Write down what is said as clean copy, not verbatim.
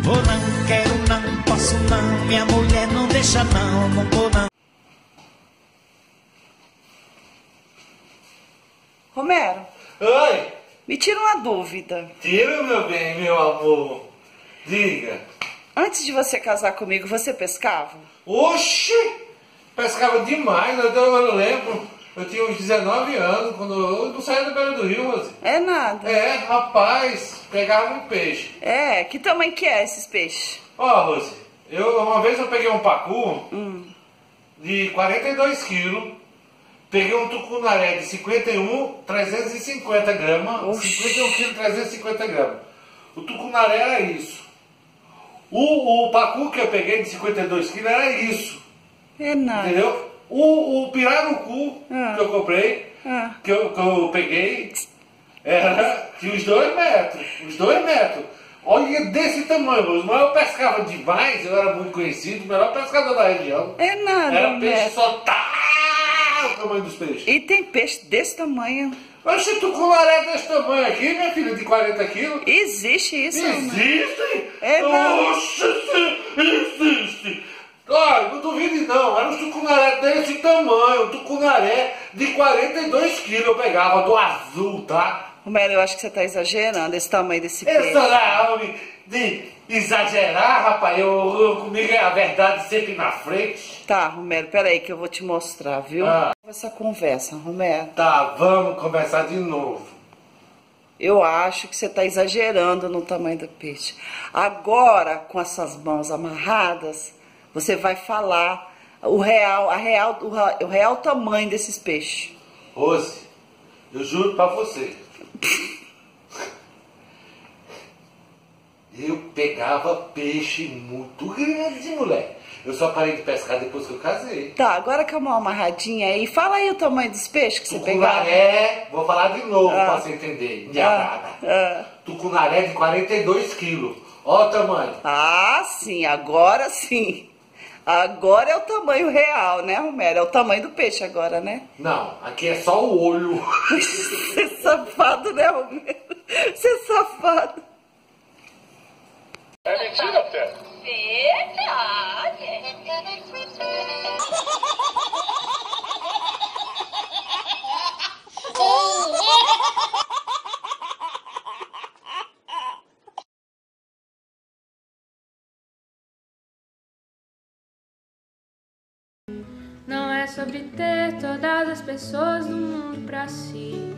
Vou não, quero não, posso não, minha mulher não deixa não, não vou não. Romero. Oi. Me tira uma dúvida. Tira, meu bem, meu amor. Diga. Antes de você casar comigo, você pescava? Oxi! Pescava demais, eu lembro. Eu tinha uns 19 anos, quando eu não saía da beira do rio, Rose. É nada. É, rapaz, pegava um peixe. É, que tamanho que é esses peixes? Ó, Rose, uma vez eu peguei um pacu de 42 quilos, peguei um tucunaré de 350 gramas, Oxi. 51 quilos, 350 gramas. O tucunaré era isso. O pacu que eu peguei de 52 quilos era isso. É nada. Entendeu? O pirarucu que eu comprei, que eu peguei, tinha uns 2 metros. Uns 2 metros. Olha desse tamanho, mas eu pescava demais, eu era muito conhecido, o melhor pescador da região. É nada, Era peixe Romero. só o tamanho dos peixes. E tem peixe desse tamanho. Mas se tu com um aré desse tamanho aqui, minha filha, de 40 quilos. Existe isso, Romero? Existe? É não. Oxe, existe. Olha, não duvide não, era um tucunaré desse tamanho, um tucunaré de 42 quilos eu pegava, do azul, tá? Romero, eu acho que você tá exagerando esse tamanho desse peixe. Essa lá, homem, de exagerar, rapaz, comigo é a verdade sempre na frente. Tá, Romero, peraí que eu vou te mostrar, viu? Essa conversa, Romero. Tá, vamos começar de novo. Eu acho que você tá exagerando no tamanho do peixe. Agora, com essas mãos amarradas, você vai falar o real tamanho desses peixes. Rose, eu juro pra você. Eu pegava peixe muito grande, moleque. Eu só parei de pescar depois que eu casei. Tá, agora com a mão amarradinha aí, fala aí o tamanho dos peixes que você pegava. Tucunaré, vou falar de novo pra você entender. Tucunaré de 42 quilos. Ó o tamanho. Ah, sim, agora sim. Agora é o tamanho real, né, Romero? É o tamanho do peixe agora, né? Não, aqui é só o olho. Você é safado, né, Romero? Você é safado. É mentira, Té? Verdade. Não é sobre ter todas as pessoas do mundo pra si.